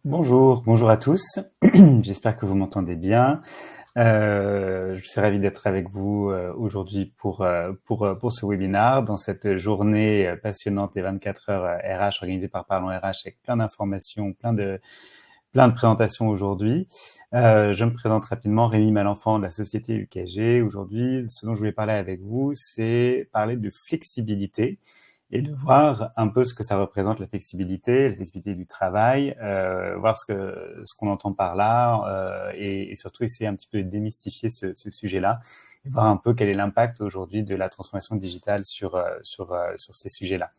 Bonjour à tous. J'espère que vous m'entendez bien. Je suis ravi d'être avec vous aujourd'hui pour ce webinaire dans cette journée passionnante des 24 heures RH organisée par Parlons RH avec plein d'informations, plein de présentations aujourd'hui. Je me présente rapidement, Rémi Malenfant de la société UKG. Aujourd'hui, ce dont je voulais parler avec vous, c'est parler de flexibilité et de voir un peu ce que ça représente la flexibilité du travail, voir ce qu'on entend par là, et surtout essayer un petit peu de démystifier ce sujet-là, et voir un peu quel est l'impact aujourd'hui de la transformation digitale sur ces sujets-là.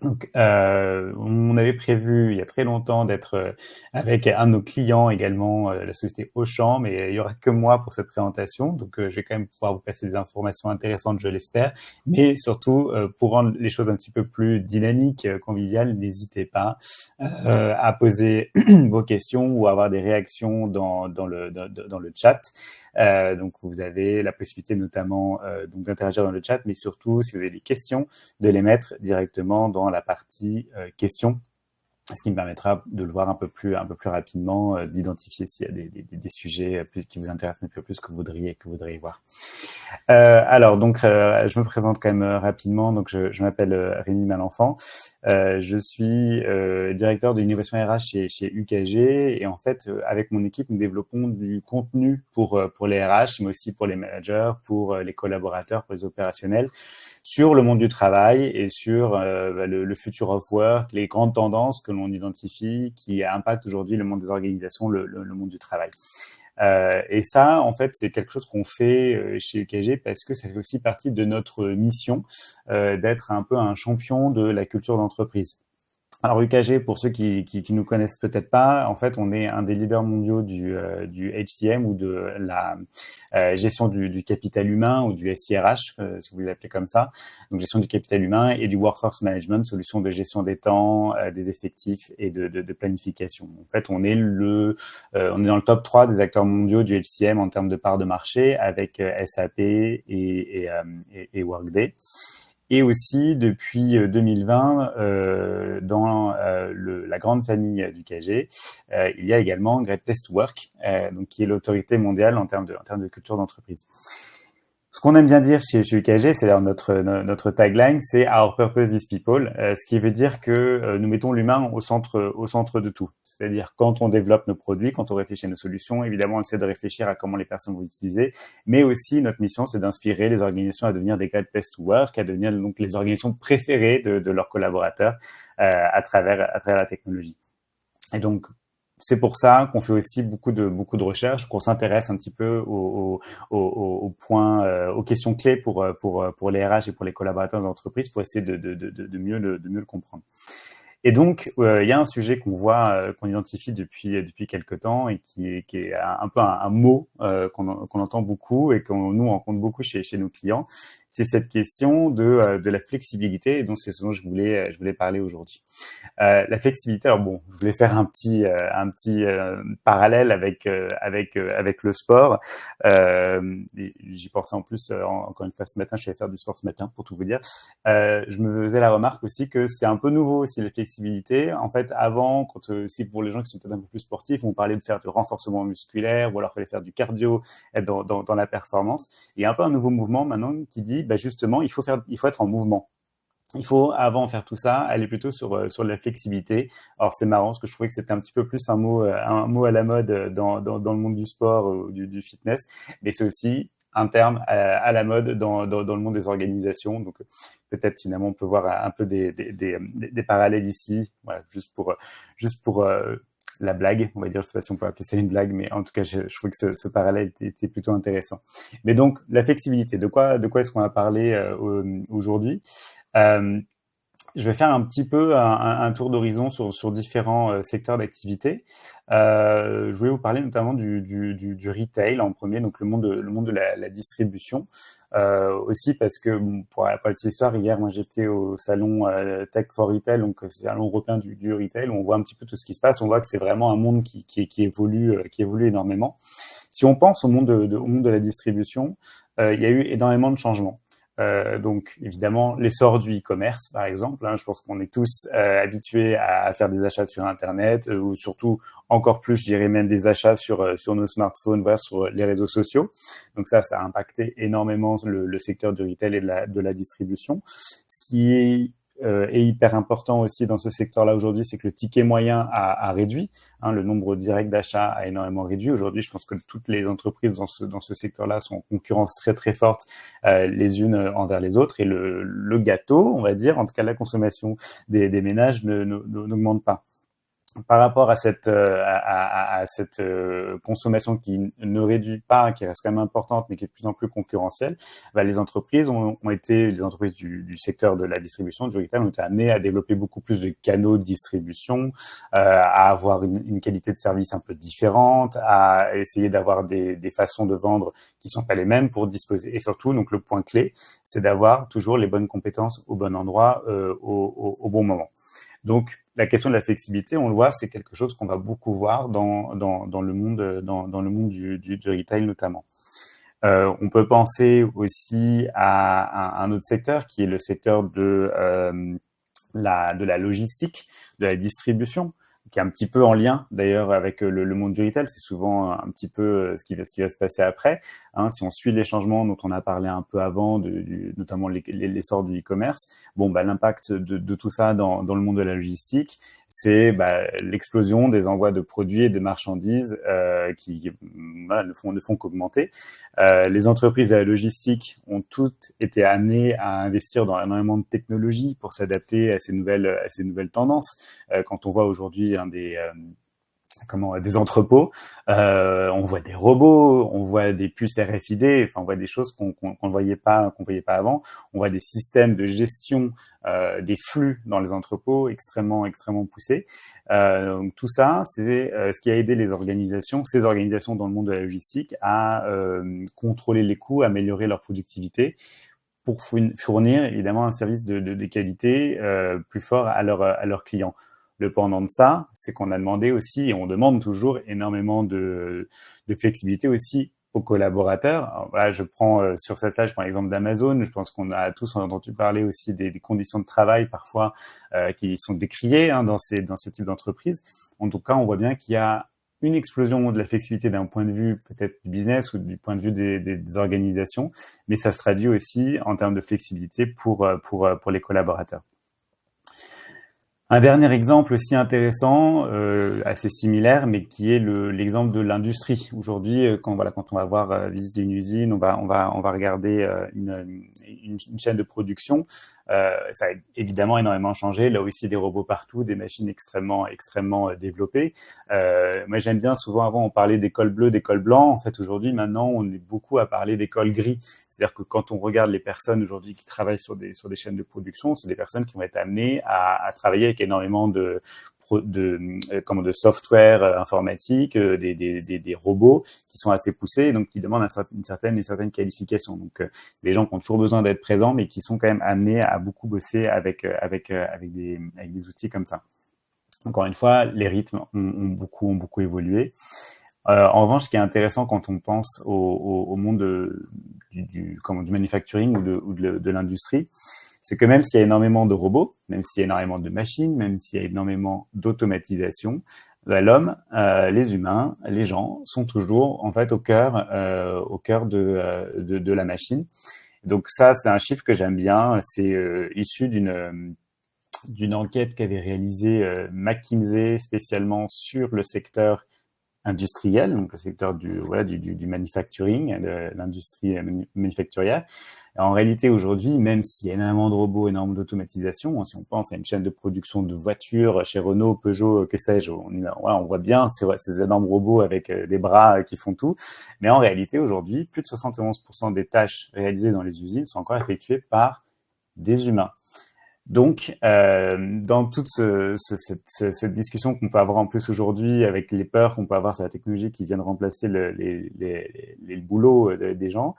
Donc, on avait prévu il y a très longtemps d'être avec un de nos clients également, la société Auchan, mais il y aura que moi pour cette présentation. Donc, je vais quand même pouvoir vous passer des informations intéressantes, je l'espère. Mais surtout, pour rendre les choses un petit peu plus dynamiques, conviviales, n'hésitez pas à poser vos questions ou à avoir des réactions dans le chat. Donc, vous avez la possibilité notamment donc d'interagir dans le chat, mais surtout, si vous avez des questions, de les mettre directement dans la partie questions, ce qui me permettra de le voir un peu plus rapidement, d'identifier s'il y a des sujets qui vous intéressent un peu plus que vous voudriez voir. Alors, donc, je me présente quand même rapidement. Donc, je m'appelle Rémi Malenfant. Je suis directeur de l'innovation RH chez UKG. Et en fait, avec mon équipe, nous développons du contenu pour les RH, mais aussi pour les managers, pour les collaborateurs, pour les opérationnels, sur le monde du travail et sur le future of work, les grandes tendances que l'on identifie qui impactent aujourd'hui le monde des organisations, le monde du travail. Et ça, en fait, c'est quelque chose qu'on fait chez UKG parce que ça fait aussi partie de notre mission d'être un peu un champion de la culture d'entreprise. Alors UKG, pour ceux qui nous connaissent peut-être pas, en fait, on est un des leaders mondiaux du HCM ou de la gestion du capital humain ou du SIRH, si vous l'appelez comme ça. Donc gestion du capital humain et du workforce management, solution de gestion des temps, des effectifs et de planification. En fait, on est dans le top 3 des acteurs mondiaux du HCM en termes de part de marché avec SAP et Workday. Et aussi, depuis 2020, dans la grande famille du KG, il y a également Great Place to Work, donc qui est l'autorité mondiale en termes de culture d'entreprise. Ce qu'on aime bien dire chez UKG, c'est notre tagline, c'est Our purpose is people, ce qui veut dire que nous mettons l'humain au centre de tout. C'est-à-dire quand on développe nos produits, quand on réfléchit à nos solutions, évidemment, on essaie de réfléchir à comment les personnes vont utiliser, mais aussi notre mission, c'est d'inspirer les organisations à devenir des great places to work, à devenir donc les organisations préférées de leurs collaborateurs à travers la technologie. Et donc, c'est pour ça qu'on fait aussi beaucoup de recherches, qu'on s'intéresse un petit peu aux points, aux questions clés pour les RH et pour les collaborateurs d'entreprise pour essayer de mieux le comprendre. Et donc, il y a un sujet qu'on voit, qu'on identifie depuis quelque temps et qui est un peu un mot qu'on entend beaucoup et qu'on nous rencontre beaucoup chez nos clients. C'est cette question de la flexibilité, et donc c'est ce dont je voulais parler aujourd'hui. La flexibilité, alors bon, je voulais faire un petit parallèle avec le sport. J'y pensais en plus encore une fois ce matin, je suis allé faire du sport ce matin pour tout vous dire. Je me faisais la remarque aussi que c'est un peu nouveau aussi la flexibilité. En fait, avant, si pour les gens qui sont peut-être un peu plus sportifs, on parlait de faire du renforcement musculaire ou alors fallait faire du cardio, être dans la performance. Il y a un peu un nouveau mouvement maintenant qui dit, bah justement, il faut être en mouvement. Il faut, avant de faire tout ça, aller plutôt sur la flexibilité. Alors, c'est marrant, parce que je trouvais que c'était un petit peu plus un mot à la mode dans le monde du sport ou du fitness, mais c'est aussi un terme à la mode dans le monde des organisations. Donc, peut-être finalement, on peut voir un peu des parallèles ici, voilà, juste pour la blague, on va dire, je sais pas si on peut appeler ça une blague, mais en tout cas, je trouvais que ce parallèle était plutôt intéressant. Mais donc, la flexibilité, de quoi est-ce qu'on va parler aujourd'hui? Euh, je vais faire un petit peu un tour d'horizon sur différents secteurs d'activité. Je voulais vous parler notamment du retail en premier, donc le monde de la distribution. Aussi parce que, bon, pour la petite histoire, hier, moi j'étais au salon Tech for Retail, donc c'est un salon européen du retail, où on voit un petit peu tout ce qui se passe. On voit que c'est vraiment un monde qui évolue énormément. Si on pense au monde de la distribution, il y a eu énormément de changements. Donc évidemment l'essor du e-commerce par exemple, hein, je pense qu'on est tous habitués à faire des achats sur internet ou surtout encore plus, je dirais même des achats sur nos smartphones, voilà, sur les réseaux sociaux. Donc ça a impacté énormément le secteur du retail et de la distribution. Ce qui est hyper important aussi dans ce secteur-là aujourd'hui, c'est que le ticket moyen a réduit. Hein, le nombre direct d'achats a énormément réduit. Aujourd'hui, je pense que toutes les entreprises dans ce secteur-là sont en concurrence très très forte les unes envers les autres. Et le gâteau, on va dire, en tout cas la consommation des ménages n'augmente pas. Par rapport à cette consommation qui ne réduit pas, qui reste quand même importante, mais qui est de plus en plus concurrentielle, les entreprises les entreprises du secteur de la distribution, du retail, ont été amenées à développer beaucoup plus de canaux de distribution, à avoir une qualité de service un peu différente, à essayer d'avoir des façons de vendre qui sont pas les mêmes pour disposer. Et surtout, donc le point clé, c'est d'avoir toujours les bonnes compétences au bon endroit, au bon moment. Donc, la question de la flexibilité, on le voit, c'est quelque chose qu'on va beaucoup voir dans le monde du retail notamment. On peut penser aussi à un autre secteur qui est le secteur de la logistique, de la distribution, qui est un petit peu en lien d'ailleurs avec le monde du retail. C'est souvent un petit peu ce qui va se passer après. Hein, si on suit les changements dont on a parlé un peu avant, notamment l'essor du e-commerce, l'impact de tout ça dans le monde de la logistique, c'est l'explosion des envois de produits et de marchandises qui ne font qu'augmenter. Les entreprises de la logistique ont toutes été amenées à investir dans énormément de technologies pour s'adapter à ces nouvelles tendances. Quand on voit aujourd'hui des entrepôts, on voit des robots, on voit des puces RFID, enfin on voit des choses qu'on ne voyait pas avant. On voit des systèmes de gestion des flux dans les entrepôts extrêmement poussés. Donc tout ça, c'est ce qui a aidé ces organisations dans le monde de la logistique à contrôler les coûts, améliorer leur productivité pour fournir évidemment un service de qualité plus fort à leurs clients. Le pendant de ça, c'est qu'on a demandé aussi, et on demande toujours énormément de flexibilité aussi aux collaborateurs. Alors, voilà, je prends sur cette slide, je prends l'exemple d'Amazon. Je pense qu'on a tous entendu parler aussi des conditions de travail parfois qui sont décriées dans ce type d'entreprise. En tout cas, on voit bien qu'il y a une explosion de la flexibilité d'un point de vue peut-être du business ou du point de vue des organisations, mais ça se traduit aussi en termes de flexibilité pour les collaborateurs. Un dernier exemple aussi intéressant, assez similaire, mais qui est l'exemple de l'industrie. Aujourd'hui, quand on va visiter une usine, on va regarder une chaîne de production. Ça a évidemment énormément changé. Là aussi, des robots partout, des machines extrêmement développées. Moi, j'aime bien, souvent avant, on parlait des cols bleus, des cols blancs. En fait, aujourd'hui, maintenant, on est beaucoup à parler des cols gris. C'est-à-dire que quand on regarde les personnes aujourd'hui qui travaillent sur des chaînes de production, c'est des personnes qui vont être amenées à travailler avec énormément de software informatique, des robots qui sont assez poussés, donc qui demandent une certaine qualification. Donc les gens qui ont toujours besoin d'être présents, mais qui sont quand même amenés à beaucoup bosser avec des outils comme ça. Encore une fois, les rythmes ont beaucoup évolué. En revanche, ce qui est intéressant quand on pense au monde du manufacturing ou de l'industrie, c'est que même s'il y a énormément de robots, même s'il y a énormément de machines, même s'il y a énormément d'automatisation, l'homme, les humains, les gens sont toujours en fait au cœur de la machine. Donc ça, c'est un chiffre que j'aime bien. C'est issu d'une enquête qu'avait réalisée McKinsey spécialement sur le secteur industriel, donc le secteur du manufacturing, de l'industrie manufacturière. Et en réalité, aujourd'hui, même s'il y a énormément de robots, énormément d'automatisation, si on pense à une chaîne de production de voitures chez Renault, Peugeot, que sais-je, on voit bien ces énormes robots avec des bras qui font tout. Mais en réalité, aujourd'hui, plus de 71% des tâches réalisées dans les usines sont encore effectuées par des humains. Donc, dans toute cette discussion qu'on peut avoir en plus aujourd'hui avec les peurs qu'on peut avoir sur la technologie qui viennent remplacer les boulots des gens,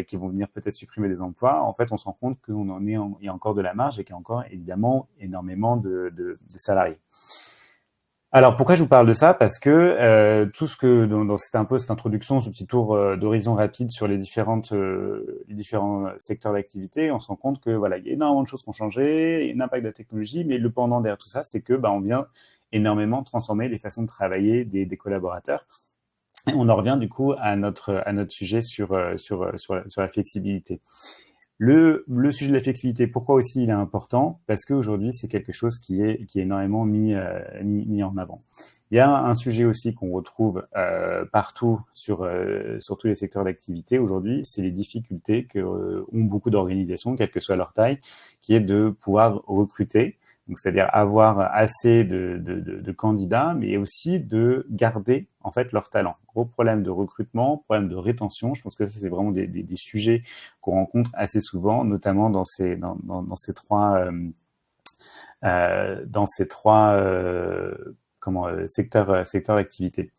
qui vont venir peut-être supprimer des emplois, en fait, on se rend compte il y a encore de la marge et qu'il y a encore évidemment énormément de salariés. Alors, pourquoi je vous parle de ça? Parce que tout ce que dans c'était un peu cette introduction, ce petit tour d'horizon rapide sur les différents secteurs d'activité, on se rend compte que voilà, il y a énormément de choses qui ont changé, il y a un impact de la technologie, mais le pendant derrière tout ça, c'est que on vient énormément transformer les façons de travailler des collaborateurs. Et on en revient du coup à notre sujet sur la flexibilité. Le sujet de la flexibilité, pourquoi aussi il est important? Parce qu'aujourd'hui, c'est quelque chose qui est énormément mis en avant. Il y a un sujet aussi qu'on retrouve partout sur tous les secteurs d'activité aujourd'hui, c'est les difficultés que ont beaucoup d'organisations, quelle que soit leur taille, qui est de pouvoir recruter, donc c'est-à-dire avoir assez de candidats, mais aussi de garder en fait leur talent. Gros problème de recrutement, problème de rétention. Je pense que ça c'est vraiment des sujets qu'on rencontre assez souvent, notamment dans ces trois secteurs d'activité.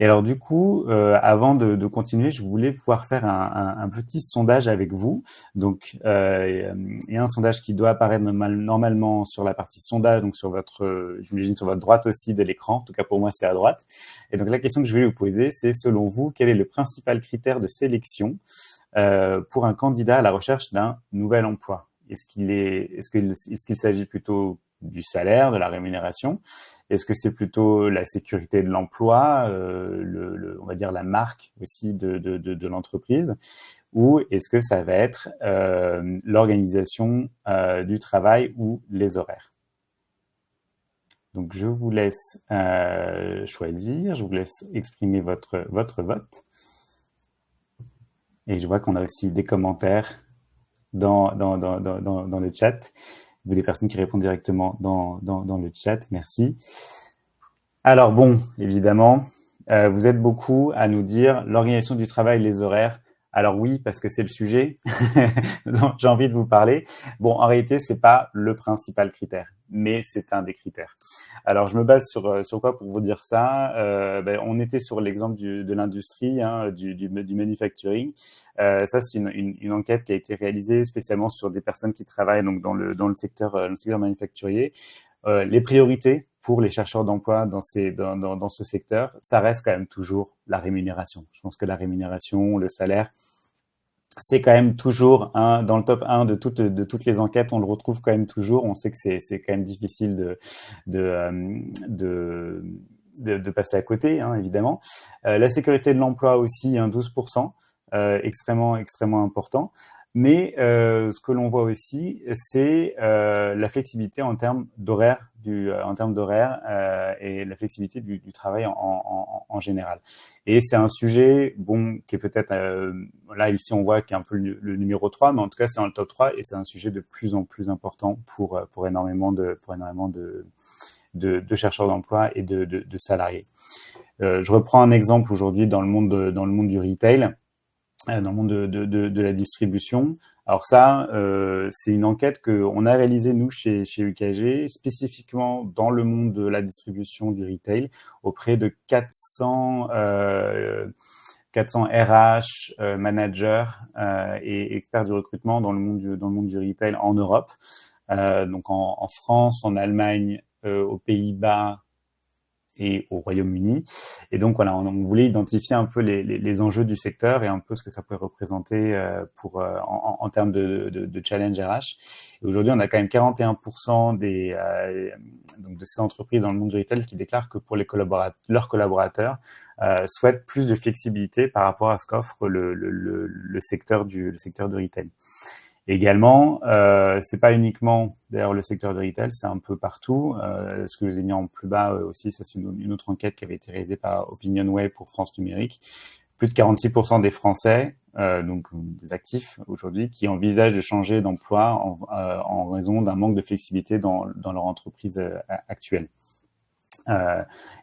Et alors du coup, avant de continuer, je voulais pouvoir faire un petit sondage avec vous. Donc, il y a un sondage qui doit apparaître normalement sur la partie sondage, donc sur j'imagine sur votre droite aussi de l'écran. En tout cas pour moi, c'est à droite. Et donc la question que je vais vous poser, c'est selon vous, quel est le principal critère de sélection pour un candidat à la recherche d'un nouvel emploi? Est-ce qu'il s'agit plutôt du salaire, de la rémunération? Est-ce que c'est plutôt la sécurité de l'emploi, on va dire la marque aussi de l'entreprise? Ou est-ce que ça va être l'organisation du travail ou les horaires? Donc, je vous laisse choisir, je vous laisse exprimer votre vote. Et je vois qu'on a aussi des commentaires dans le chat, des personnes qui répondent directement dans le chat. Merci. Alors bon, évidemment, vous êtes beaucoup à nous dire l'organisation du travail, les horaires. Alors oui, parce que c'est le sujet dont j'ai envie de vous parler. Bon, en réalité, c'est pas le principal critère, mais c'est un des critères. Alors, je me base sur quoi pour vous dire ça? On était sur l'exemple de l'industrie, hein, du manufacturing. Ça, c'est une enquête qui a été réalisée spécialement sur des personnes qui travaillent donc dans le secteur manufacturier. Les priorités pour les chercheurs d'emploi dans ce secteur, ça reste quand même toujours la rémunération. Je pense que la rémunération, le salaire, c'est quand même toujours dans le top 1 de toutes les enquêtes, on le retrouve quand même toujours. On sait que c'est quand même difficile de passer à côté, hein, évidemment. La sécurité de l'emploi aussi, 12%, extrêmement important. Mais ce que l'on voit aussi, c'est la flexibilité en termes d'horaire, et la flexibilité du travail en général. Et c'est un sujet, bon, qui est peut-être, là ici on voit qu'il est un peu le numéro 3, mais en tout cas c'est dans le top 3 et c'est un sujet de plus en plus important pour énormément de chercheurs d'emploi et de salariés. Je reprends un exemple aujourd'hui dans le monde du retail, dans le monde de la distribution. Alors ça, c'est une enquête qu'on a réalisée, nous, chez UKG, spécifiquement dans le monde de la distribution du retail, auprès de 400 RH, managers et experts du recrutement dans le monde du retail en Europe. Donc en France, en Allemagne, aux Pays-Bas, et au Royaume-Uni. Et donc voilà, on voulait identifier un peu les enjeux du secteur et un peu ce que ça pourrait représenter en termes de challenge RH. Et aujourd'hui, on a quand même 41% donc de ces entreprises dans le monde du retail qui déclarent que pour leurs collaborateurs souhaitent plus de flexibilité par rapport à ce qu'offre le secteur du retail. Également, c'est pas uniquement d'ailleurs le secteur de retail, c'est un peu partout. Ce que je vous ai mis en plus bas aussi, ça c'est une autre enquête qui avait été réalisée par OpinionWay pour France Numérique. Plus de 46% des Français, donc des actifs aujourd'hui, qui envisagent de changer d'emploi en raison d'un manque de flexibilité dans leur entreprise actuelle. Il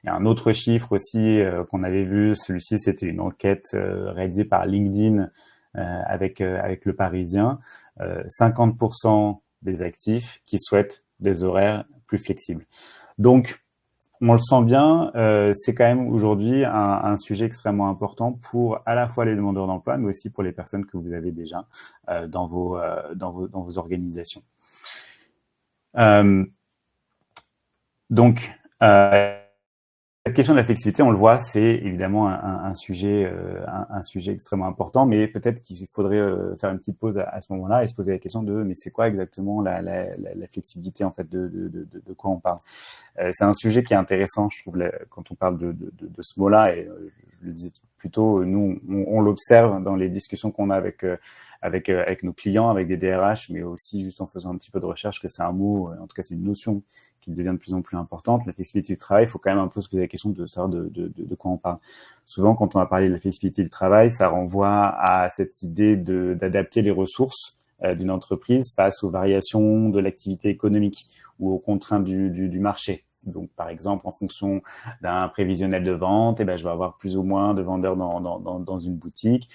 y a un autre chiffre aussi qu'on avait vu, celui-ci c'était une enquête réalisée par LinkedIn avec Le Parisien, 50% des actifs qui souhaitent des horaires plus flexibles. Donc, on le sent bien, c'est quand même aujourd'hui un sujet extrêmement important pour à la fois les demandeurs d'emploi, mais aussi pour les personnes que vous avez déjà dans vos organisations. Donc, Cette question de la flexibilité, on le voit, c'est évidemment un sujet extrêmement important, mais peut-être qu'il faudrait faire une petite pause à ce moment-là et se poser la question de mais c'est quoi exactement la flexibilité, en fait, de quoi on parle. C'est un sujet qui est intéressant, je trouve, quand on parle de ce mot-là, et je le disais plus tôt, nous on l'observe dans les discussions qu'on a avec nos clients, avec des DRH, mais aussi juste en faisant un petit peu de recherche, que c'est un mot, en tout cas c'est une notion qui devient de plus en plus importante. La flexibilité du travail, il faut quand même un peu se poser la question de savoir de quoi on parle. Souvent, quand on va parler de la flexibilité du travail, ça renvoie à cette idée d'adapter les ressources d'une entreprise face aux variations de l'activité économique ou aux contraintes du marché. Donc, par exemple, en fonction d'un prévisionnel de vente, je vais avoir plus ou moins de vendeurs dans une boutique.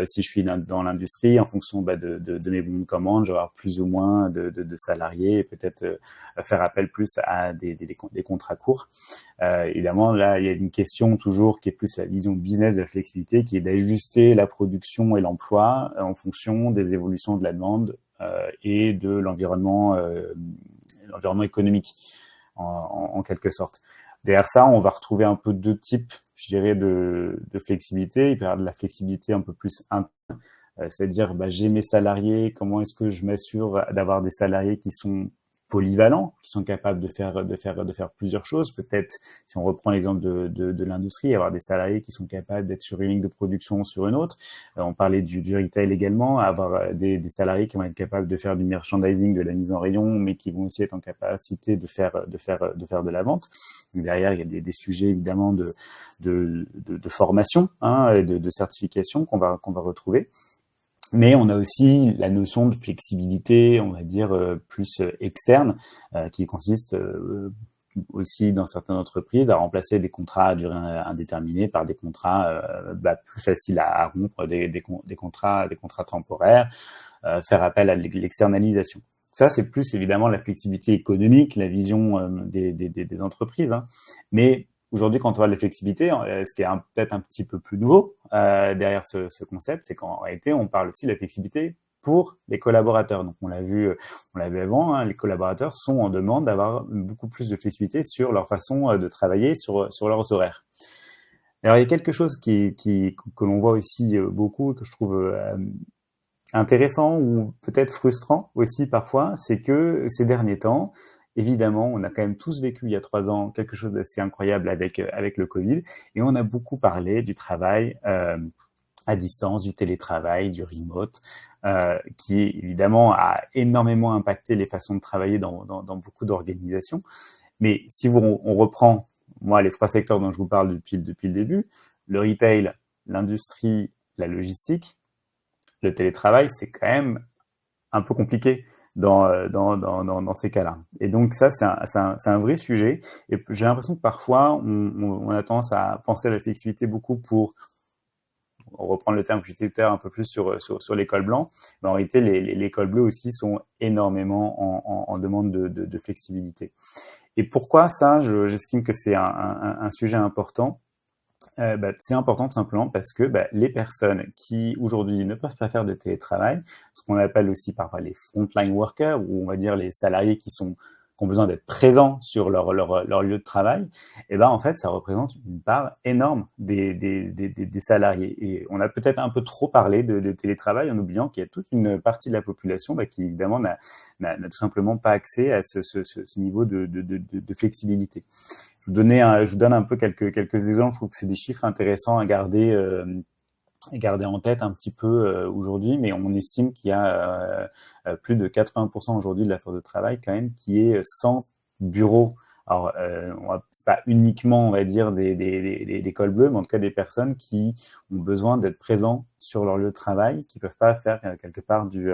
Si je suis dans l'industrie, en fonction de mes bons de commande, je vais avoir plus ou moins de salariés et peut-être faire appel plus à des contrats courts. Évidemment, là, il y a une question toujours qui est plus la vision business de la flexibilité, qui est d'ajuster la production et l'emploi en fonction des évolutions de la demande et de l'environnement économique, en quelque sorte. Derrière ça, on va retrouver un peu deux types, je dirais, de flexibilité. Il peut y avoir de la flexibilité un peu plus interne, c'est-à-dire j'ai mes salariés, comment est-ce que je m'assure d'avoir des salariés qui sont polyvalents, qui sont capables de faire plusieurs choses. Peut-être, si on reprend l'exemple de l'industrie, avoir des salariés qui sont capables d'être sur une ligne de production ou sur une autre. On parlait du retail également, avoir des salariés qui vont être capables de faire du merchandising, de la mise en rayon, mais qui vont aussi être en capacité de faire de la vente. Donc derrière, il y a des sujets évidemment de formation, et de certification qu'on va retrouver. Mais on a aussi la notion de flexibilité, on va dire, plus externe, qui consiste aussi dans certaines entreprises à remplacer des contrats à durée indéterminée par des contrats plus faciles à rompre, des contrats temporaires, faire appel à l'externalisation. Ça, c'est plus évidemment la flexibilité économique, la vision des entreprises, hein. Mais aujourd'hui, quand on parle de flexibilité, ce qui est peut-être un petit peu plus nouveau derrière ce concept, c'est qu'en réalité, on parle aussi de la flexibilité pour les collaborateurs. Donc, on l'a vu avant, hein, les collaborateurs sont en demande d'avoir beaucoup plus de flexibilité sur leur façon de travailler, sur leurs horaires. Alors, il y a quelque chose que l'on voit aussi beaucoup et que je trouve intéressant ou peut-être frustrant aussi parfois, c'est que ces derniers temps, évidemment, on a quand même tous vécu il y a 3 ans quelque chose d'assez incroyable avec le Covid, et on a beaucoup parlé du travail à distance, du télétravail, du remote, qui évidemment a énormément impacté les façons de travailler dans beaucoup d'organisations. Mais si on reprend, moi, les 3 secteurs dont je vous parle depuis le début, le retail, l'industrie, la logistique, le télétravail, c'est quand même un peu compliqué dans ces cas-là. Et donc ça, c'est un vrai sujet. Et j'ai l'impression que parfois, on a tendance à penser à la flexibilité beaucoup pour, on reprend le terme que j'étais tout à l'heure un peu plus sur les cols blancs, mais en réalité, les cols bleus aussi sont énormément en demande de flexibilité. Et pourquoi ça, j'estime que c'est un sujet important. C'est important tout simplement parce que les personnes qui aujourd'hui ne peuvent pas faire de télétravail, ce qu'on appelle aussi parfois les frontline workers, ou on va dire les salariés qui ont besoin d'être présents sur leur lieu de travail, en fait ça représente une part énorme des salariés. Et on a peut-être un peu trop parlé de télétravail en oubliant qu'il y a toute une partie de la population qui évidemment n'a tout simplement pas accès à ce niveau de flexibilité. Je vous donne un peu quelques exemples. Je trouve que c'est des chiffres intéressants à garder en tête un petit peu aujourd'hui, mais on estime qu'il y a plus de 80% aujourd'hui de la force de travail quand même qui est sans bureau. Alors, c'est pas uniquement, on va dire, des cols bleus, mais en tout cas des personnes qui ont besoin d'être présents sur leur lieu de travail, qui peuvent pas faire quelque part du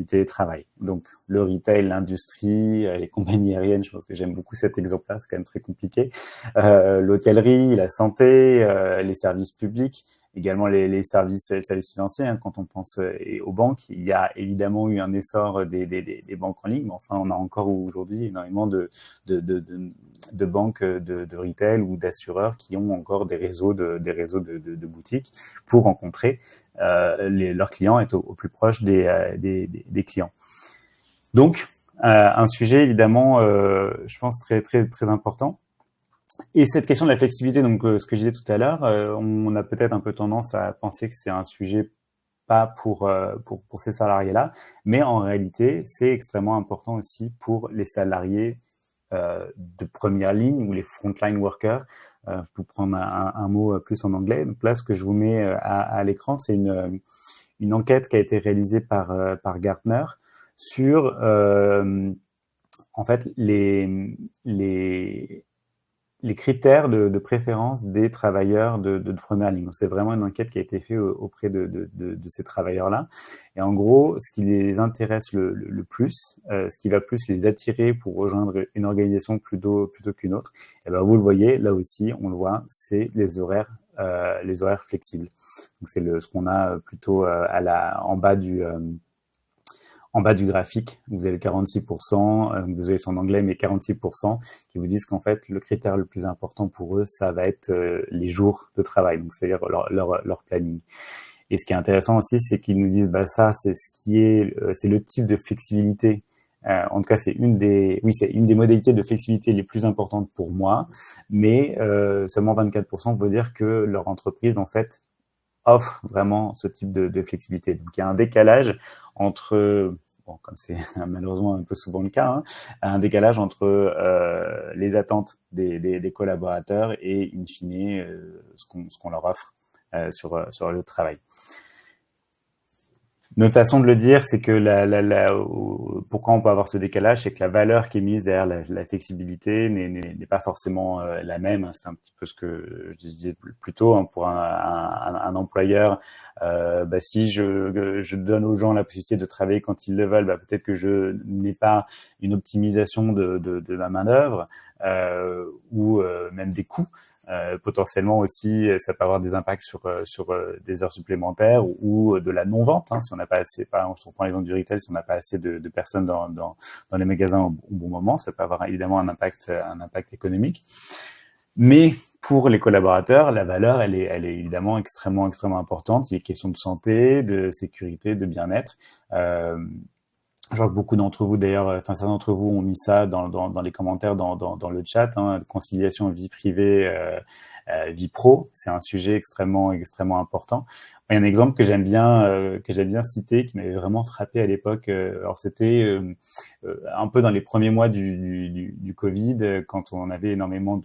télétravail. Donc, le retail, l'industrie, les compagnies aériennes, je pense que j'aime beaucoup cet exemple-là, c'est quand même très compliqué. L'hôtellerie, la santé, les services publics, également les services financiers, hein. Quand on pense aux banques, il y a évidemment eu un essor des banques en ligne, mais enfin, on a encore aujourd'hui énormément de banques de retail ou d'assureurs qui ont encore des réseaux de boutiques pour rencontrer leurs clients et être au plus proche des clients. Donc, un sujet évidemment, je pense très très très important. Et cette question de la flexibilité, donc ce que je disais tout à l'heure, on a peut-être un peu tendance à penser que c'est un sujet pas pour ces salariés-là, mais en réalité, c'est extrêmement important aussi pour les salariés de première ligne ou les frontline workers, pour prendre un mot plus en anglais. Donc là, ce que je vous mets à l'écran, c'est une enquête qui a été réalisée par Gartner sur en fait les critères de préférence des travailleurs de première ligne. C'est vraiment une enquête qui a été faite auprès de ces travailleurs-là. Et en gros, ce qui les intéresse le plus, ce qui va plus les attirer pour rejoindre une organisation plutôt qu'une autre, et ben vous le voyez, là aussi, on le voit, c'est les horaires flexibles. Donc c'est ce qu'on a plutôt en bas du graphique, vous avez 46%, désolé c'est en anglais, mais 46% qui vous disent qu'en fait, le critère le plus important pour eux, ça va être les jours de travail, donc c'est-à-dire leur planning. Et ce qui est intéressant aussi, c'est qu'ils nous disent, bah ça, c'est c'est le type de flexibilité. En tout cas, c'est une des modalités de flexibilité les plus importantes pour moi, mais seulement 24% veut dire que leur entreprise, en fait, offre vraiment ce type de flexibilité. Donc, il y a un décalage entre, bon, comme c'est malheureusement un peu souvent le cas, hein, un décalage entre les attentes des collaborateurs et, in fine, ce qu'on leur offre sur le travail. Notre façon de le dire, c'est que pourquoi on peut avoir ce décalage, c'est que la valeur qui est mise derrière la flexibilité n'est pas forcément la même. C'est un petit peu ce que je disais plus tôt, hein, pour un employeur. Si je donne aux gens la possibilité de travailler quand ils le veulent, peut-être que je n'ai pas une optimisation de la main-d'œuvre ou même des coûts. Potentiellement aussi, ça peut avoir des impacts sur des heures supplémentaires ou de la non-vente, hein, si on n'a pas assez, si on prend l'exemple du retail, si on n'a pas assez de personnes dans les magasins au bon moment, ça peut avoir évidemment un impact économique. Mais pour les collaborateurs, la valeur, elle est évidemment extrêmement importante. Il est question de santé, de sécurité, de bien-être. Je vois que beaucoup d'entre vous, d'ailleurs, certains d'entre vous ont mis ça dans les commentaires, dans le chat, hein, conciliation vie privée, vie pro. C'est un sujet extrêmement important. Il y a un exemple que j'aime bien citer, qui m'avait vraiment frappé à l'époque. Alors c'était un peu dans les premiers mois du Covid, quand on avait énormément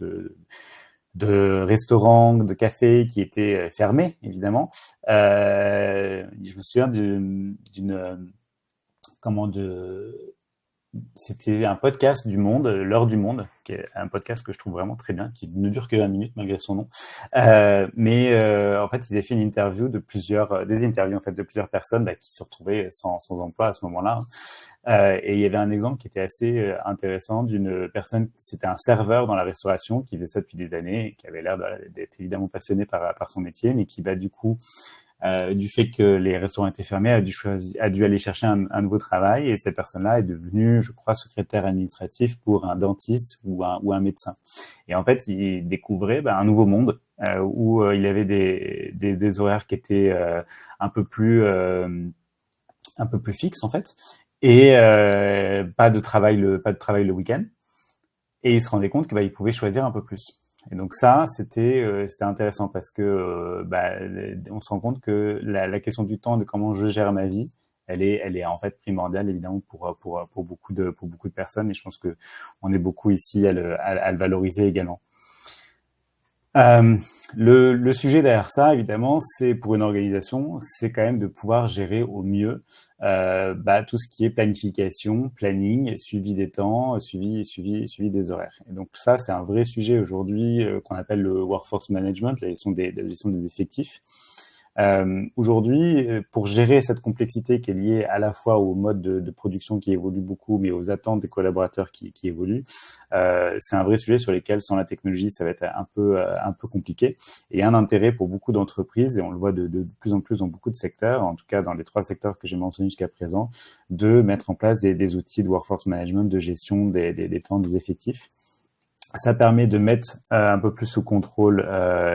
de restaurants, de cafés qui étaient fermés, évidemment. Je me souviens c'était un podcast du Monde, l'heure du Monde, qui est un podcast que je trouve vraiment très bien, qui ne dure que 20 minutes malgré son nom. Mais en fait, ils avaient fait des interviews de plusieurs personnes qui se retrouvaient sans emploi à ce moment-là. Et il y avait un exemple qui était assez intéressant d'une personne, c'était un serveur dans la restauration qui faisait ça depuis des années, et qui avait l'air d'être évidemment passionné par son métier, mais qui du coup, du fait que les restaurants étaient fermés, a dû aller chercher un nouveau travail, et cette personne-là est devenue, je crois, secrétaire administratif pour un dentiste ou un médecin. Et en fait, il découvrait un nouveau monde où il avait des horaires qui étaient un peu plus fixes en fait, et pas de travail le week-end. Et il se rendait compte qu'il pouvait choisir un peu plus. Et donc ça, c'était intéressant parce que on se rend compte que la question du temps, de comment je gère ma vie, elle est en fait primordiale évidemment pour beaucoup de personnes, et je pense que on est beaucoup ici à le valoriser également. Le sujet derrière ça, évidemment, c'est pour une organisation, c'est quand même de pouvoir gérer au mieux tout ce qui est planification, planning, suivi des temps, suivi des horaires. Et donc ça, c'est un vrai sujet aujourd'hui qu'on appelle le workforce management, la gestion des effectifs. Aujourd'hui, pour gérer cette complexité qui est liée à la fois au mode de production qui évolue beaucoup, mais aux attentes des collaborateurs qui évoluent, c'est un vrai sujet sur lequel, sans la technologie, ça va être un peu compliqué. Et il y a un intérêt pour beaucoup d'entreprises, et on le voit de plus en plus dans beaucoup de secteurs, en tout cas dans les 3 secteurs que j'ai mentionnés jusqu'à présent, de mettre en place des outils de workforce management, de gestion des temps des effectifs. Ça permet de mettre un peu plus sous contrôle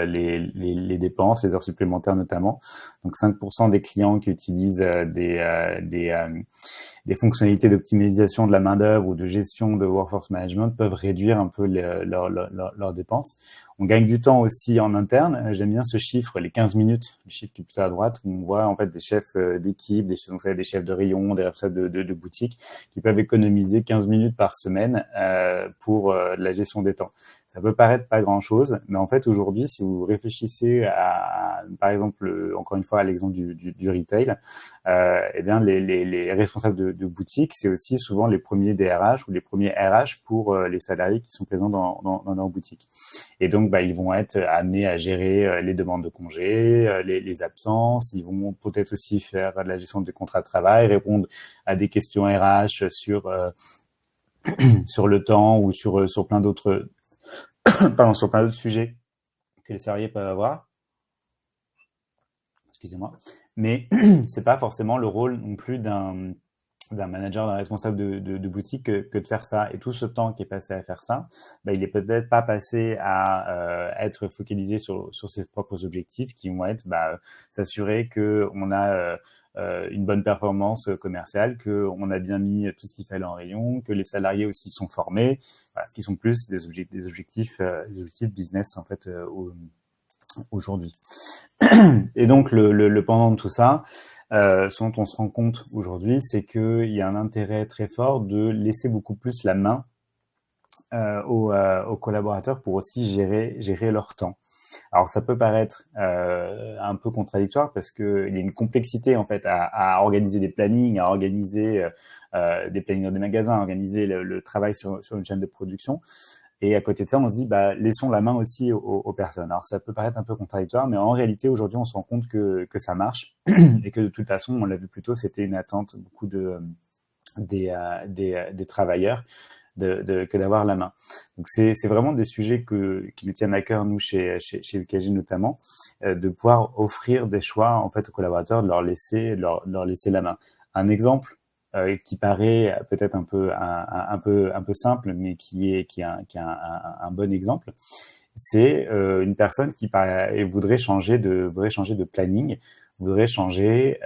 les dépenses, les heures supplémentaires notamment. Donc 5% des clients qui utilisent des fonctionnalités d'optimisation de la main-d'œuvre ou de gestion de workforce management peuvent réduire un peu leurs dépenses. On gagne du temps aussi en interne. J'aime bien ce chiffre, les 15 minutes, le chiffre qui est plutôt à droite, où on voit en fait des chefs d'équipe, donc ça, des chefs de rayon, des responsables de boutique, qui peuvent économiser 15 minutes par semaine pour la gestion des temps. Ça peut paraître pas grand-chose, mais en fait aujourd'hui, si vous réfléchissez par exemple, encore une fois, à l'exemple du retail, eh bien les responsables de boutique, c'est aussi souvent les premiers DRH ou les premiers RH pour les salariés qui sont présents dans leur boutique. Et donc, ils vont être amenés à gérer les demandes de congés, les absences. Ils vont peut-être aussi faire de la gestion des contrats de travail, répondre à des questions RH sur le temps ou sur plein d'autres sur plein d'autres sujets que les salariés peuvent avoir. Excusez-moi. Mais c'est pas forcément le rôle non plus d'un manager, d'un responsable de boutique que de faire ça. Et tout ce temps qui est passé à faire ça, il est peut-être pas passé à être focalisé sur ses propres objectifs qui vont être s'assurer qu'on a une bonne performance commerciale, qu'on a bien mis tout ce qu'il fallait en rayon, que les salariés aussi sont formés, voilà, qui sont plus des objectifs business en fait aujourd'hui. Et donc le pendant de tout ça, ce dont on se rend compte aujourd'hui, c'est qu'il y a un intérêt très fort de laisser beaucoup plus la main aux collaborateurs pour aussi gérer leur temps. Alors ça peut paraître un peu contradictoire parce qu'il y a une complexité en fait à organiser des plannings, à organiser des plannings dans des magasins, à organiser le travail sur une chaîne de production. Et à côté de ça, on se dit, laissons la main aussi aux personnes. Alors, ça peut paraître un peu contradictoire, mais en réalité, aujourd'hui, on se rend compte que ça marche et que de toute façon, on l'a vu plus tôt, c'était une attente beaucoup des travailleurs que d'avoir la main. Donc, c'est vraiment des sujets qui nous tiennent à cœur, nous, chez UKG notamment, de pouvoir offrir des choix, en fait, aux collaborateurs, de leur laisser la main. Un exemple, qui paraît peut-être un peu simple, mais qui est un bon exemple, c'est une personne qui voudrait changer de planning, voudrait changer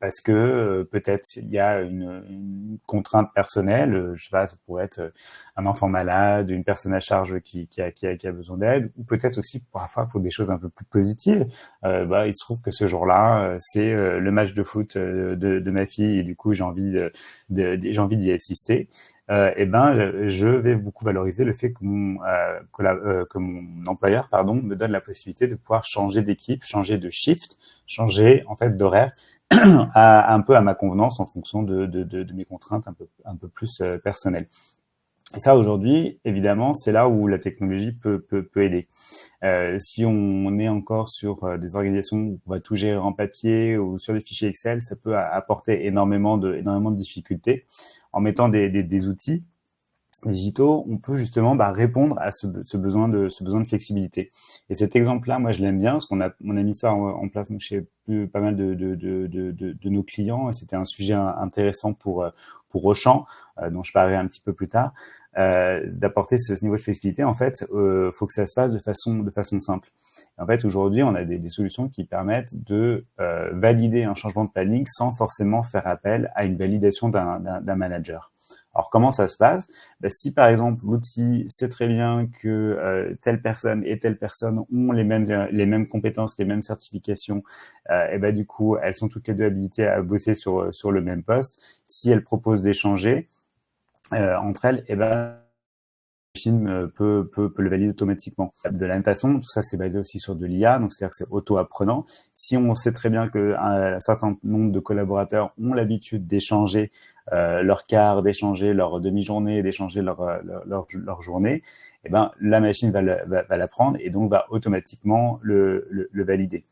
parce que peut-être il y a une contrainte personnelle, je sais pas, ça pourrait être un enfant malade, une personne à charge qui a besoin d'aide, ou peut-être aussi parfois pour des choses un peu plus positives. Il se trouve que ce jour-là, c'est le match de foot de ma fille et du coup j'ai envie d'y assister. Je vais beaucoup valoriser le fait que mon employeur me donne la possibilité de pouvoir changer d'équipe, changer de shift, changer en fait d'horaire un peu à ma convenance en fonction de mes contraintes un peu plus personnelles. Et ça, aujourd'hui, évidemment, c'est là où la technologie peut aider. Si on est encore sur des organisations où on va tout gérer en papier ou sur des fichiers Excel, ça peut apporter énormément de difficultés. En mettant des outils digitaux, on peut justement répondre à ce besoin de flexibilité. Et cet exemple-là, moi, je l'aime bien parce on a mis ça en place chez pas mal de nos clients. Et c'était un sujet intéressant pour Auchan, dont je parlerai un petit peu plus tard, d'apporter ce niveau de flexibilité. En fait, faut que ça se fasse de façon simple. Et en fait, aujourd'hui, on a des solutions qui permettent de valider un changement de planning sans forcément faire appel à une validation d'un manager. Alors, comment ça se passe? Si, par exemple, l'outil sait très bien que telle personne et telle personne ont les mêmes compétences, les mêmes certifications, du coup, elles sont toutes les deux habilitées à bosser sur le même poste. Si elles proposent d'échanger entre elles, machine peut le valider automatiquement. De la même façon, tout ça c'est basé aussi sur de l'IA, donc c'est-à-dire que c'est auto-apprenant. Si on sait très bien qu'un certain nombre de collaborateurs ont l'habitude d'échanger leur quart, d'échanger leur demi-journée, d'échanger leur journée, la machine va l'apprendre et donc va automatiquement le valider.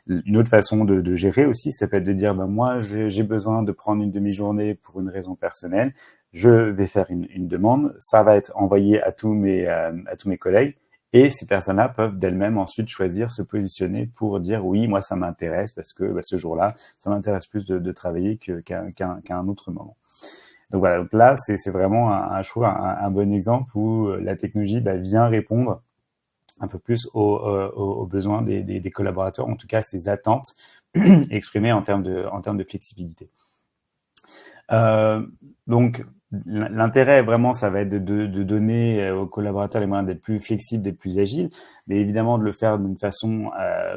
Une autre façon de gérer aussi, ça peut être de dire, moi, j'ai besoin de prendre une demi-journée pour une raison personnelle. Je vais faire une demande. Ça va être envoyé à tous mes collègues. Et ces personnes-là peuvent d'elles-mêmes ensuite choisir, se positionner pour dire, oui, moi, ça m'intéresse parce que ce jour-là, ça m'intéresse plus de travailler qu'à un autre moment. Donc voilà, donc là, c'est vraiment je trouve un bon exemple où la technologie vient répondre un peu plus aux besoins des collaborateurs, en tout cas ces attentes exprimées en termes de flexibilité. Donc l'intérêt vraiment, ça va être de donner aux collaborateurs les moyens d'être plus flexibles, d'être plus agiles, mais évidemment de le faire d'une façon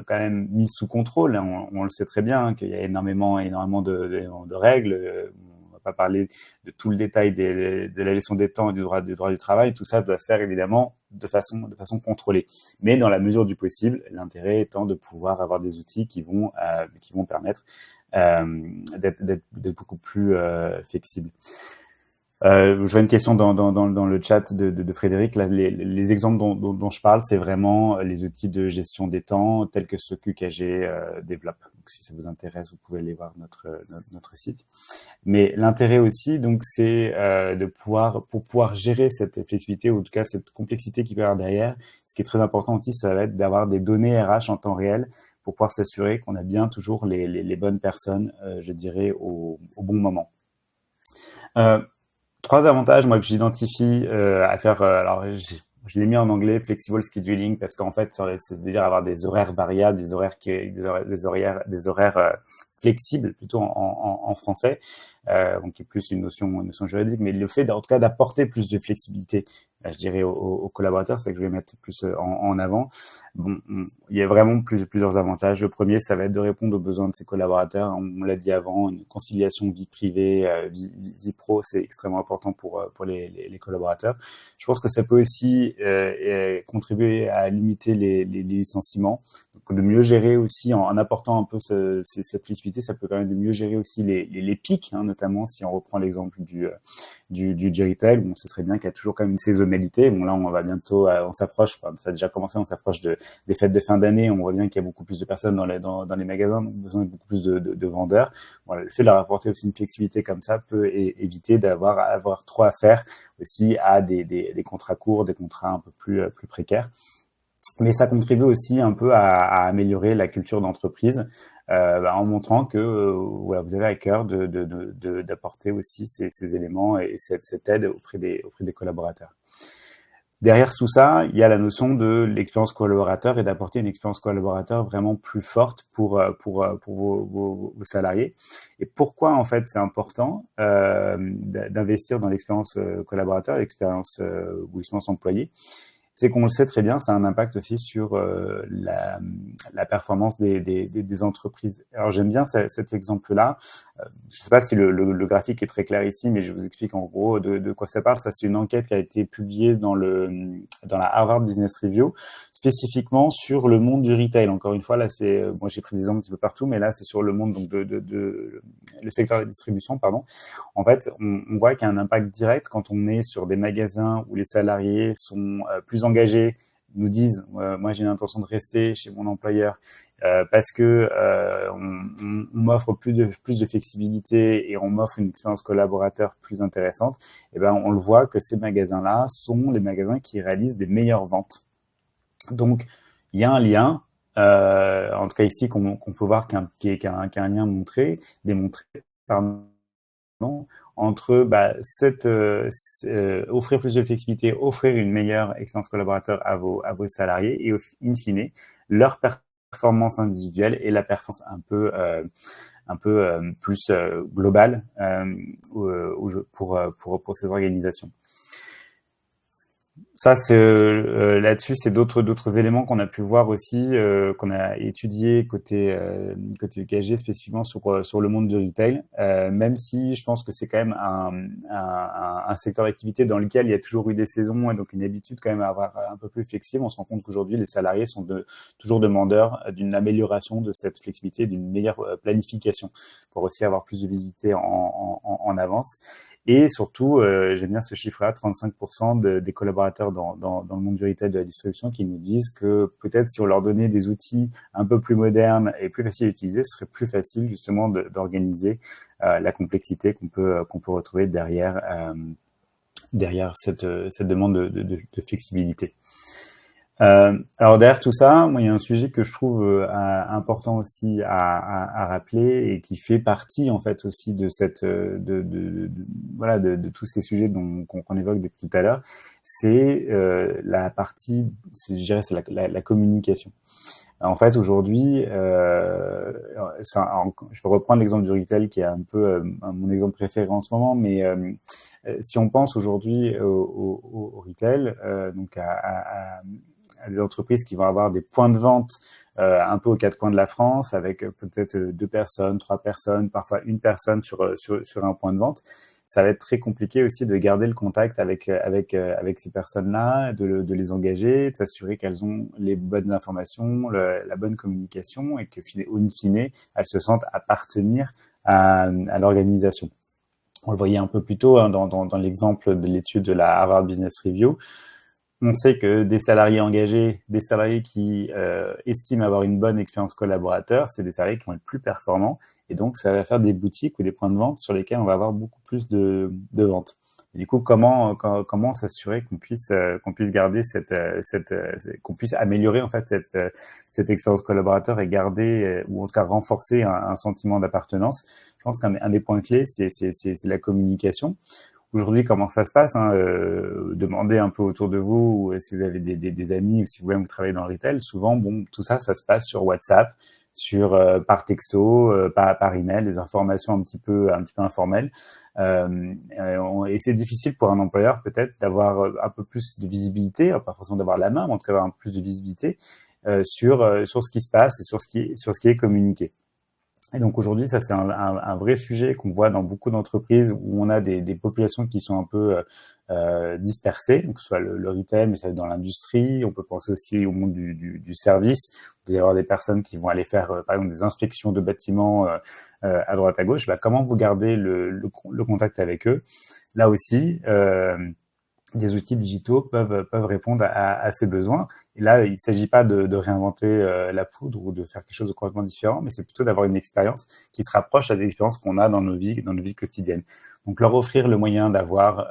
quand même mise sous contrôle. On le sait très bien qu'il y a énormément de règles. On va pas parler de tout le détail de la gestion des temps et du droit du travail. Tout ça doit se faire évidemment de façon contrôlée, mais dans la mesure du possible. L'intérêt étant de pouvoir avoir des outils qui vont permettre d'être beaucoup plus flexible. Je vois une question dans le chat de Frédéric. Là, les exemples dont je parle, c'est vraiment les outils de gestion des temps tels que ceux qu'UKG développe. Donc, si ça vous intéresse, vous pouvez aller voir notre site. Mais l'intérêt aussi, donc, c'est pour pouvoir gérer cette flexibilité, ou en tout cas cette complexité qu'il peut y avoir derrière. Ce qui est très important aussi, ça va être d'avoir des données RH en temps réel pour pouvoir s'assurer qu'on a bien toujours les bonnes personnes, je dirais, au bon moment. Trois avantages, moi, que j'identifie à faire. Alors, je l'ai mis en anglais, flexible scheduling, parce qu'en fait, c'est-à-dire avoir des horaires variables, des horaires flexibles, plutôt en français, donc qui est plus une notion juridique, mais le fait, en tout cas, d'apporter plus de flexibilité, je dirais, aux collaborateurs, c'est que je vais mettre plus en avant. Bon, il y a vraiment plusieurs avantages. Le premier, ça va être de répondre aux besoins de ses collaborateurs. On l'a dit avant, une conciliation vie privée, vie pro, c'est extrêmement important pour les collaborateurs. Je pense que ça peut aussi contribuer à limiter les licenciements. Donc, de mieux gérer aussi, en apportant un peu cette flexibilité, ça peut permettre de mieux gérer aussi les pics, hein, notamment si on reprend l'exemple du retail, où on sait très bien qu'il y a toujours quand même une saisonnalité. Bon, là, on va bientôt, on s'approche, ça a déjà commencé, on s'approche des fêtes de fin d'année. On voit bien qu'il y a beaucoup plus de personnes dans les magasins, donc besoin de beaucoup plus de vendeurs. Voilà, le fait de leur apporter aussi une flexibilité comme ça peut éviter d'avoir trop à faire aussi à des contrats courts, des contrats un peu plus précaires. Mais ça contribue aussi un peu à améliorer la culture d'entreprise, en montrant que voilà, vous avez à cœur d'apporter aussi ces éléments et cette aide auprès des collaborateurs. Derrière tout ça, il y a la notion de l'expérience collaborateur et d'apporter une expérience collaborateur vraiment plus forte pour vos salariés. Et pourquoi, en fait, c'est important d'investir dans l'expérience collaborateur, l'expérience ou l'expérience employée. C'est qu'on le sait très bien, ça a un impact aussi sur la performance des entreprises. Alors, j'aime bien cet exemple-là. Je ne sais pas si le graphique est très clair ici, mais je vous explique en gros de quoi ça parle. Ça, c'est une enquête qui a été publiée dans la Harvard Business Review, spécifiquement sur le monde du retail. Encore une fois, là, moi, j'ai pris des exemples un petit peu partout, mais là, c'est sur le monde donc le secteur de la distribution, pardon. En fait, on voit qu'il y a un impact direct quand on est sur des magasins où les salariés sont plus engagés, nous disent moi j'ai l'intention de rester chez mon employeur parce que on m'offre plus de flexibilité et on m'offre une expérience collaborateur plus intéressante. Et ben on le voit que ces magasins-là sont les magasins qui réalisent des meilleures ventes. Donc il y a un lien. En tout cas ici qu'on peut voir qu'il y a un lien démontré pardon, entre offrir plus de flexibilité, offrir une meilleure expérience collaborateur à vos salariés et in fine leur performance individuelle et la performance un peu plus globale pour ces organisations. Ça, c'est là-dessus, c'est d'autres éléments qu'on a pu voir aussi, qu'on a étudié côté UKG spécifiquement sur le monde du retail. Même si je pense que c'est quand même un secteur d'activité dans lequel il y a toujours eu des saisons et donc une habitude quand même à avoir un peu plus flexible. On se rend compte qu'aujourd'hui les salariés sont toujours demandeurs d'une amélioration de cette flexibilité, d'une meilleure planification pour aussi avoir plus de visibilité en avance. Et surtout, j'aime bien ce chiffre-là, 35% des collaborateurs dans le monde du retail de la distribution qui nous disent que peut-être si on leur donnait des outils un peu plus modernes et plus faciles à utiliser, ce serait plus facile justement d'organiser la complexité qu'on peut retrouver derrière cette demande de flexibilité. Alors derrière tout ça, moi il y a un sujet que je trouve important aussi à rappeler et qui fait partie en fait aussi de voilà, de tous ces sujets qu'on évoque depuis tout à l'heure, c'est la partie, je dirais, c'est la communication. En fait, aujourd'hui, je vais reprendre l'exemple du retail qui est un peu mon exemple préféré en ce moment, mais si on pense aujourd'hui au retail, donc à des entreprises qui vont avoir des points de vente un peu aux quatre coins de la France, avec peut-être 2 personnes, 3 personnes, parfois une personne sur un point de vente, ça va être très compliqué aussi de garder le contact avec ces personnes-là, de les engager, de s'assurer qu'elles ont les bonnes informations, la bonne communication et que, in fine, elles se sentent appartenir à l'organisation. On le voyait un peu plus tôt dans l'exemple de l'étude de la Harvard Business Review. On sait que des salariés engagés, des salariés qui estiment avoir une bonne expérience collaborateur, c'est des salariés qui vont être plus performants. Et donc, ça va faire des boutiques ou des points de vente sur lesquels on va avoir beaucoup plus de ventes. Et du coup, comment s'assurer qu'on puisse garder qu'on puisse améliorer en fait cette expérience collaborateur et garder ou en tout cas renforcer un sentiment d'appartenance. Je pense qu'un des points clés, c'est la communication. Aujourd'hui, comment ça se passe, hein, demandez un peu autour de vous, ou si vous avez des amis, ou si vous-même vous travaillez dans le retail. Souvent, bon, tout ça, ça se passe sur WhatsApp, par texto, par email, des informations un petit peu informelles. Et c'est difficile pour un employeur peut-être d'avoir un peu plus de visibilité, pas forcément d'avoir la main, mais en tout cas d'avoir un peu plus de visibilité sur ce qui se passe et sur ce qui est communiqué. Et donc aujourd'hui, ça c'est un vrai sujet qu'on voit dans beaucoup d'entreprises où on a des populations qui sont un peu dispersées, donc que ce soit le retail, mais ça va être dans l'industrie. On peut penser aussi au monde du service. Vous allez avoir des personnes qui vont aller faire, par exemple, des inspections de bâtiments à droite à gauche. Bah, comment vous gardez le contact avec eux? Là aussi, des outils digitaux peuvent répondre à ces besoins. Et là, il ne s'agit pas de réinventer la poudre ou de faire quelque chose de complètement différent, mais c'est plutôt d'avoir une expérience qui se rapproche à des expériences qu'on a dans nos vies quotidiennes. Donc, leur offrir le moyen d'avoir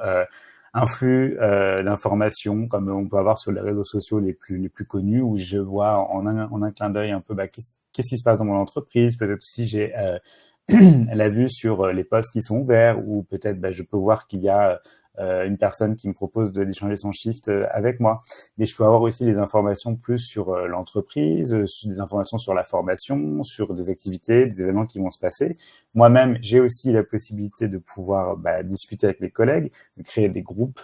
un flux d'informations comme on peut avoir sur les réseaux sociaux les plus connus, où je vois en un clin d'œil un peu qu'est-ce qui se passe dans mon entreprise. Peut-être aussi j'ai la vue sur les postes qui sont ouverts, ou peut-être je peux voir qu'il y a une personne qui me propose d'échanger son shift avec moi. Mais je peux avoir aussi des informations plus sur l'entreprise, des informations sur la formation, sur des activités, des événements qui vont se passer. Moi-même, j'ai aussi la possibilité de pouvoir discuter avec mes collègues, de créer des groupes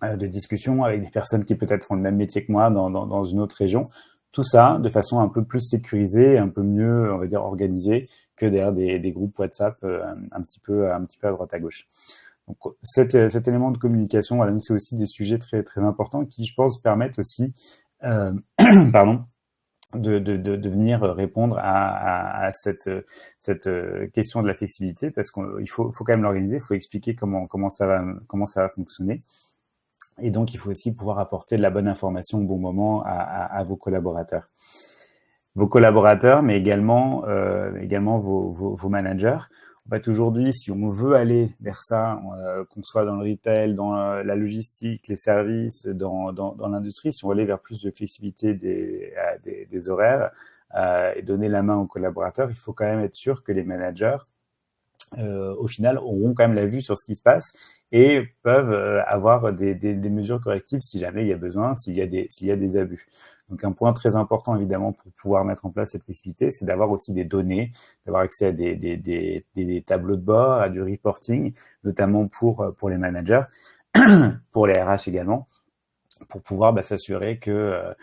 de discussion avec des personnes qui peut-être font le même métier que moi dans une autre région. Tout ça de façon un peu plus sécurisée, un peu mieux, on va dire, organisée que derrière des groupes WhatsApp un petit peu à droite à gauche. Donc cet élément de communication, voilà, c'est aussi des sujets très très importants qui, je pense, permettent aussi, pardon, de venir répondre à cette question de la flexibilité, parce qu'il faut quand même l'organiser, il faut expliquer comment ça va fonctionner. Et donc, il faut aussi pouvoir apporter de la bonne information au bon moment à vos collaborateurs. Vos collaborateurs, mais également vos managers. En fait, aujourd'hui, si on veut aller vers ça, qu'on soit dans le retail, dans la logistique, les services, dans l'industrie, si on veut aller vers plus de flexibilité des horaires et donner la main aux collaborateurs, il faut quand même être sûr que les managers, au final, auront quand même la vue sur ce qui se passe et peuvent avoir des mesures correctives si jamais il y a besoin, s'il y a des abus. Donc un point très important évidemment pour pouvoir mettre en place cette flexibilité, c'est d'avoir aussi des données, d'avoir accès à des tableaux de bord, à du reporting, notamment pour les managers, pour les RH également, pour pouvoir s'assurer que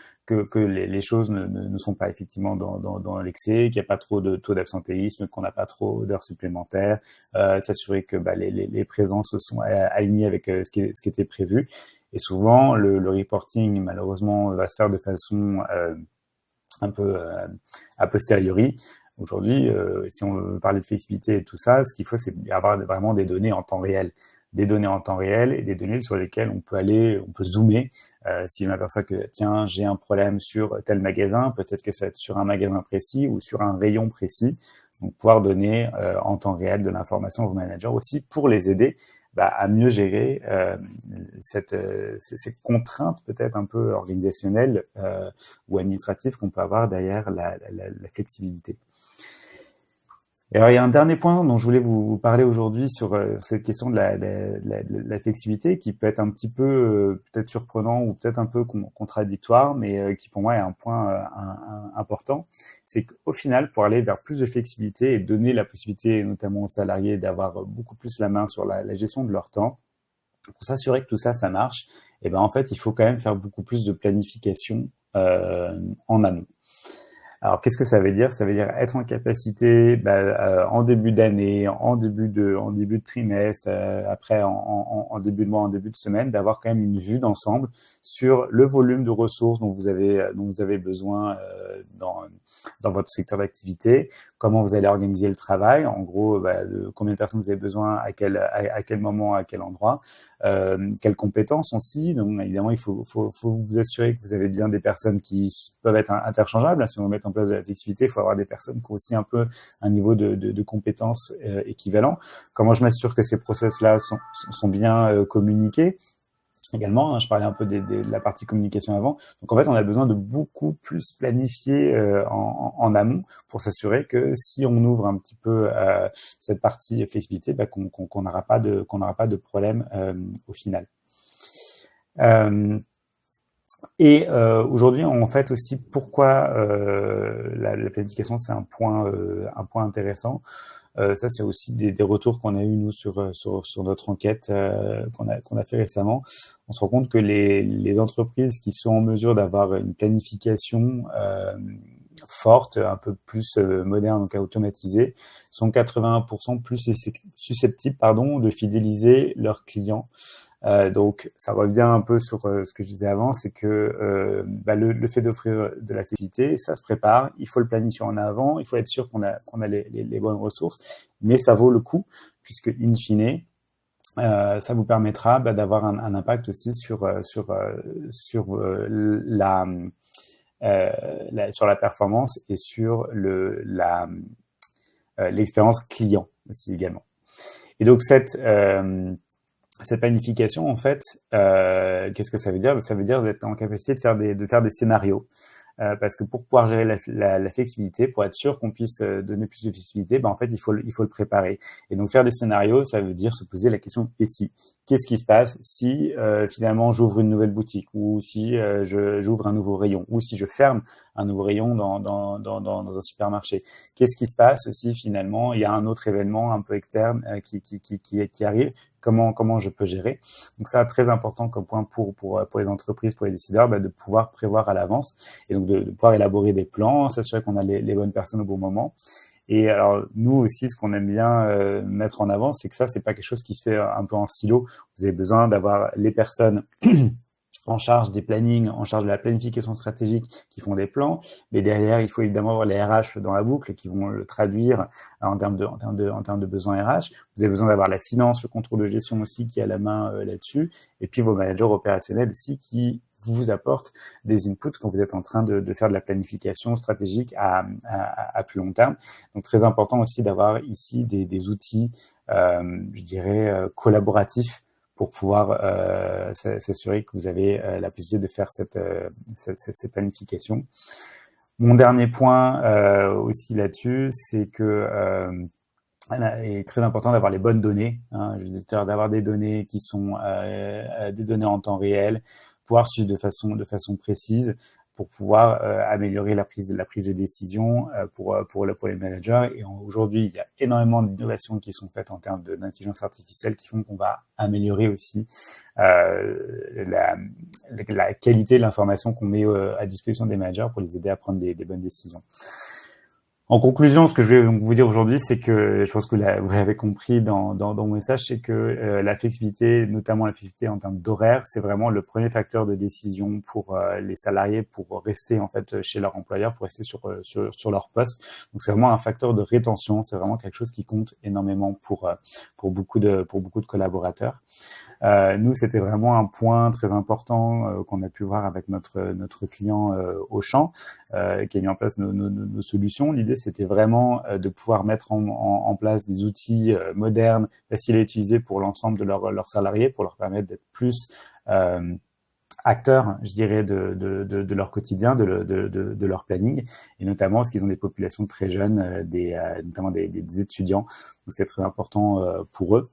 les choses ne sont pas effectivement dans l'excès, qu'il n'y a pas trop de taux d'absentéisme, qu'on n'a pas trop d'heures supplémentaires, s'assurer que les présences sont alignées avec ce qui était prévu. Et souvent, le reporting, malheureusement, va se faire de façon un peu a posteriori. Aujourd'hui, si on veut parler de flexibilité et tout ça, ce qu'il faut, c'est avoir vraiment des données en temps réel. Des données en temps réel et des données sur lesquelles on peut zoomer. Si je m'aperçois que, tiens, j'ai un problème sur tel magasin, peut-être que ça va être sur un magasin précis ou sur un rayon précis. Donc, pouvoir donner en temps réel de l'information aux managers aussi pour les aider à mieux gérer ces contraintes peut-être un peu organisationnelles ou administratives qu'on peut avoir derrière la flexibilité. Et alors, il y a un dernier point dont je voulais vous parler aujourd'hui sur cette question de la flexibilité qui peut être un petit peu peut-être surprenant ou peut-être un peu contradictoire, mais qui pour moi est un point important. C'est qu'au final, pour aller vers plus de flexibilité et donner la possibilité notamment aux salariés d'avoir beaucoup plus la main sur la gestion de leur temps, pour s'assurer que tout ça, ça marche, et ben en fait, il faut quand même faire beaucoup plus de planification en amont. Alors, qu'est-ce que ça veut dire? Ça veut dire être en capacité, en début d'année, en début de trimestre, après en début de mois, en début de semaine, d'avoir quand même une vue d'ensemble sur le volume de ressources dont vous avez besoin dans votre secteur d'activité, comment vous allez organiser le travail, en gros, de combien de personnes vous avez besoin, à quel moment, à quel endroit, quelles compétences aussi. Donc, évidemment, il faut vous assurer que vous avez bien des personnes qui peuvent être interchangeables. Si on met en place de la flexibilité, il faut avoir des personnes qui ont aussi un peu un niveau de compétences équivalent. Comment je m'assure que ces process-là sont bien communiqués? Également, je parlais un peu de la partie communication avant. Donc en fait, on a besoin de beaucoup plus planifier en amont pour s'assurer que si on ouvre un petit peu cette partie flexibilité, qu'on n'aura pas de problème au final. Aujourd'hui, en fait aussi, pourquoi la planification c'est un point intéressant. Ça, c'est aussi des retours qu'on a eu nous sur notre enquête qu'on a fait récemment. On se rend compte que les entreprises qui sont en mesure d'avoir une planification forte, un peu plus moderne, donc automatisée, sont 81% plus susceptibles, de fidéliser leurs clients. Donc, ça revient un peu sur ce que je disais avant, c'est que le fait d'offrir de l'activité, ça se prépare, il faut le planifier en avant, il faut être sûr qu'on a les bonnes ressources, mais ça vaut le coup, puisque in fine, ça vous permettra d'avoir un impact aussi sur la performance et sur l'expérience client aussi également. Et donc cette planification, en fait, qu'est-ce que ça veut dire? Ça veut dire d'être en capacité de faire des scénarios. Parce que pour pouvoir gérer la flexibilité, pour être sûr qu'on puisse donner plus de flexibilité, en fait, il faut le préparer. Et donc, faire des scénarios, ça veut dire se poser la question « et si ?» Qu'est-ce qui se passe si finalement j'ouvre une nouvelle boutique, ou si j'ouvre un nouveau rayon, ou si je ferme un nouveau rayon dans un supermarché? Qu'est-ce qui se passe si finalement il y a un autre événement un peu externe qui arrive? Comment je peux gérer? Donc ça, très important comme point pour les entreprises, pour les décideurs, de pouvoir prévoir à l'avance et donc de pouvoir élaborer des plans, s'assurer qu'on a les bonnes personnes au bon moment. Et alors, nous aussi, ce qu'on aime bien mettre en avant, c'est que ça, c'est pas quelque chose qui se fait un peu en silo. Vous avez besoin d'avoir les personnes en charge des plannings, en charge de la planification stratégique, qui font des plans. Mais derrière, il faut évidemment avoir les RH dans la boucle qui vont le traduire en termes de besoins RH. Vous avez besoin d'avoir la finance, le contrôle de gestion aussi qui a la main là-dessus. Et puis vos managers opérationnels aussi qui vous apportent des inputs quand vous êtes en train de faire de la planification stratégique à plus long terme. Donc, très important aussi d'avoir ici des outils, je dirais, collaboratifs pour pouvoir s'assurer que vous avez la possibilité de faire cette planification. Mon dernier point aussi là-dessus, c'est que il est très important d'avoir les bonnes données, je veux dire, d'avoir des données qui sont des données en temps réel, pouvoir suivre de façon précise pour pouvoir améliorer la prise de décision pour les managers. Et aujourd'hui, il y a énormément d'innovations qui sont faites en termes d'intelligence artificielle qui font qu'on va améliorer aussi la qualité de l'information qu'on met à disposition des managers pour les aider à prendre des bonnes décisions. En conclusion, ce que je vais vous dire aujourd'hui, c'est que je pense que vous l'avez compris dans mon message, c'est que la flexibilité, notamment la flexibilité en termes d'horaire, c'est vraiment le premier facteur de décision pour les salariés pour rester en fait chez leur employeur, pour rester sur leur poste. Donc c'est vraiment un facteur de rétention, c'est vraiment quelque chose qui compte énormément pour beaucoup de collaborateurs. Nous, c'était vraiment un point très important qu'on a pu voir avec notre client Auchan, qui a mis en place nos solutions. L'idée, c'était vraiment de pouvoir mettre en place des outils modernes, faciles à utiliser pour l'ensemble de leurs salariés, pour leur permettre d'être plus acteurs, je dirais, de leur quotidien, de leur planning, et notamment parce qu'ils ont des populations très jeunes, notamment des étudiants, donc c'est très important pour eux.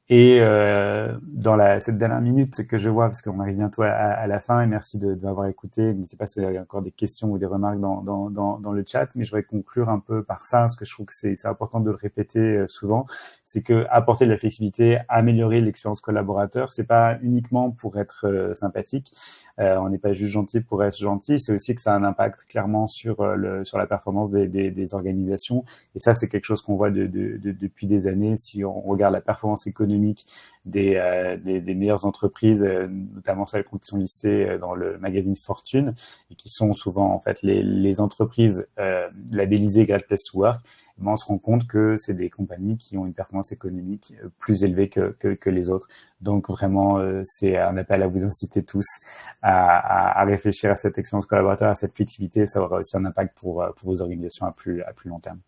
Dans cette dernière minute que je vois, parce qu'on arrive bientôt à la fin, et merci de m'avoir écouté. N'hésitez pas si vous avez encore des questions ou des remarques dans le chat, mais je voudrais conclure un peu par ça, parce que je trouve que c'est important de le répéter souvent, c'est que apporter de la flexibilité, améliorer l'expérience collaborateur, c'est pas uniquement pour être sympathique. On n'est pas juste gentil pour être gentil, c'est aussi que ça a un impact clairement sur la performance des organisations. Et ça, c'est quelque chose qu'on voit depuis des années. Si on regarde la performance économique des meilleures entreprises, notamment celles qui sont listées dans le magazine Fortune, et qui sont souvent en fait les entreprises labellisées Great Place to Work, on se rend compte que c'est des compagnies qui ont une performance économique plus élevée que les autres. Donc vraiment, c'est un appel à vous inciter tous à réfléchir à cette expérience collaborateur, à cette flexibilité. Ça aura aussi un impact pour vos organisations à plus long terme.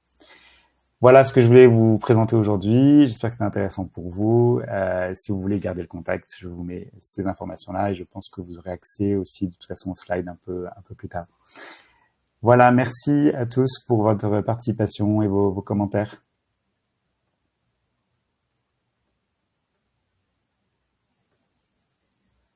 Voilà ce que je voulais vous présenter aujourd'hui. J'espère que c'était intéressant pour vous. Si vous voulez garder le contact, je vous mets ces informations-là, et je pense que vous aurez accès aussi de toute façon aux slides un peu plus tard. Voilà, merci à tous pour votre participation et vos commentaires.